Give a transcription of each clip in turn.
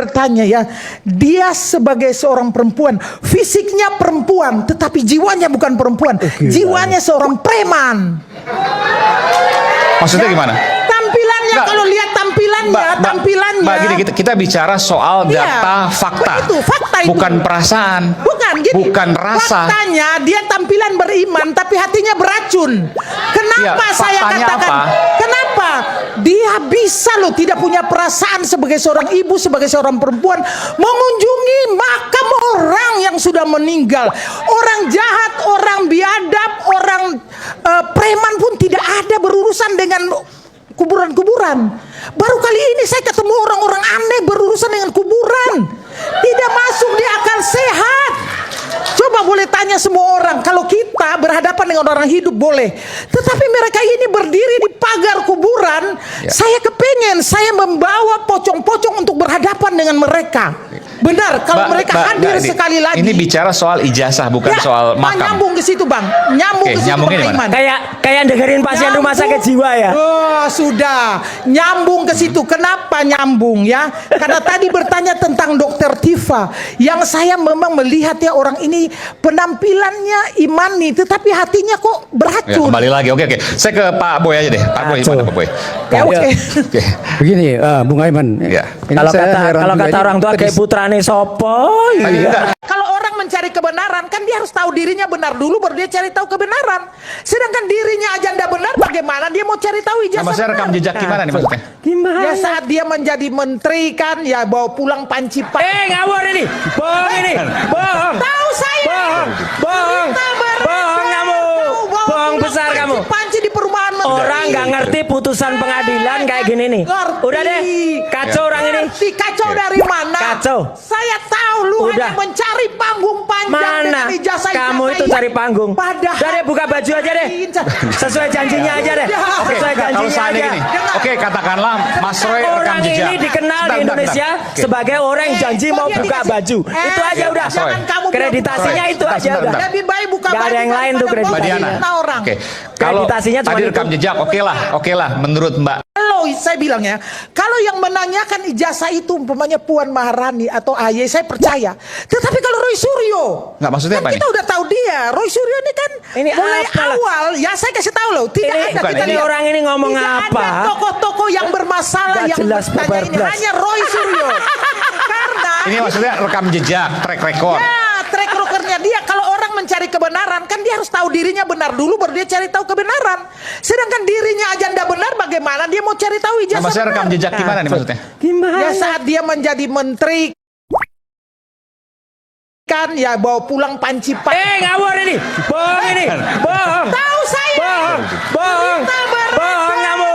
bertanya ya, dia sebagai seorang perempuan, fisiknya perempuan, tetapi jiwanya bukan perempuan, jiwanya seorang preman. Maksudnya gimana? Tampilannya, kalau lihat tampilannya, Mbak, gini, kita bicara soal data, fakta, itu fakta itu. bukan perasaan, bukan rasa. Faktanya dia tampilan beriman, tapi hatinya beracun. Kenapa saya katakan? Apa? Kenapa dia bisa loh tidak punya perasaan sebagai seorang ibu, sebagai seorang perempuan, mengunjungi makam orang yang sudah meninggal, orang jahat, orang biadab, orang preman pun tidak ada berurusan dengan kuburan-kuburan. Baru kali ini saya ketemu orang-orang aneh berurusan dengan kuburan. Tidak masuk di akal sehat. Coba boleh tanya semua orang, kalau kita berhadapan dengan orang hidup boleh, tetapi mereka ini berdiri di pagar kuburan. Saya kepengen saya membawa pocong-pocong untuk berhadapan dengan mereka. Benar, kalau mereka hadir sekali lagi. Ini bicara soal ijazah, bukan soal makam. Nyambung ke situ, Bang. Nyambung ke situ, Bang Iman. Kayak dengerin pasien rumah sakit jiwa ya. Oh, sudah. Nyambung ke situ. Kenapa nyambung ya? Karena tadi bertanya tentang Dokter Tifa, yang saya memang melihat ya orang ini penampilannya imani, tetapi hatinya kok beracun. Ya, kembali lagi. Oke. Saya ke Pak Boy aja deh. Pak Boy, gimana Pak Boy? Ya, oke. Begini, Bung Aiman. Ya. Kalau kata orang tua kayak putrane sopo. Iya. Kalau orang mencari kebenaran, kan dia harus tahu dirinya benar dulu, baru dia cari tahu kebenaran. Sedangkan dirinya aja tidak benar, bagaimana dia mau cari tahu ijazah? Maksudnya rekam jejak gimana nih maksudnya? Gimana? Ya saat dia menjadi menteri kan, ya bawa pulang panci pak. Ngawur ini. Bohong ini. Bohong. Tahu saya. Bohong kamu. Bohong besar kamu. Panci di perumahan menteri. Orang nggak ngerti putusan pengadilan kayak gini nih. Udah deh. Kacau orang ini. Kacau dari mana? Kacau. Saya tahu lu hanya mencari panggung panjang dengan ijazah. Kamu itu cari panggung. Padahal. Udah deh, buka baju aja deh. Sesuai janjinya aja deh. Oke, Sesuai kalau janjinya aja. gini. Oke, katakanlah Mas Roy rekam Orang jejak. ini dikenal di Indonesia sebagai orang yang janji mau buka baju. Itu aja udah. Kreditasinya itu aja udah. Lebih baik buka baju. Gak ada yang lain tuh kreditasinya. Oke, kalau tadi rekam jejak, oke lah, menurut Mbak. Kalau saya bilang ya, kalau yang menanyakan ijazah itu umpamanya Puan Maharani atau AY, saya percaya. Tetapi kalau Roy Suryo, nggak maksudnya kan apa kita udah tahu dia. Roy Suryo ini kan mulai awal, ya saya kasih tahu loh, tidak ada kita ini lihat. orang ini ngomong tidak apa? Ada tokoh-tokoh yang bermasalah yang bertanya ini hanya Roy Suryo. Karena ini maksudnya rekam jejak, track record. Ya, track recordnya dia. Kalau orang mencari kebenaran, kan dia harus tahu dirinya benar dulu, baru dia cari tahu kebenaran. Sedangkan dirinya aja tidak benar, bagaimana dia mau cari tahu ijazah? Maksudnya rekam jejak gimana nih maksudnya? Gimana? Ya saat dia menjadi menteri kan, ya bawa pulang panci pak. Ngawur ini. Bohong ini. Bohong. Tahu saya. Bohong kamu.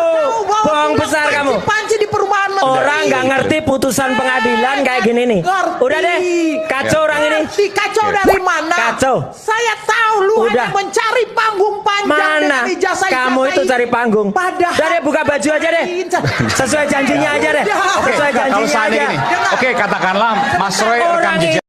Bohong besar kamu. Panci di perumahan menteri. Orang nggak ngerti putusan pengadilan kayak gini nih. Udah deh. Kacau orang ini. Kacau dari mana? Kacau. Saya tahu lu hanya mencari panggung panjang dengan ijazah. Kamu itu cari panggung. Padahal. Udah deh, buka baju aja deh. Sesuai janjinya aja deh. Oke, Sesuai kalau janjinya aja. gini. Oke, katakanlah Mas Roy rekam jejak.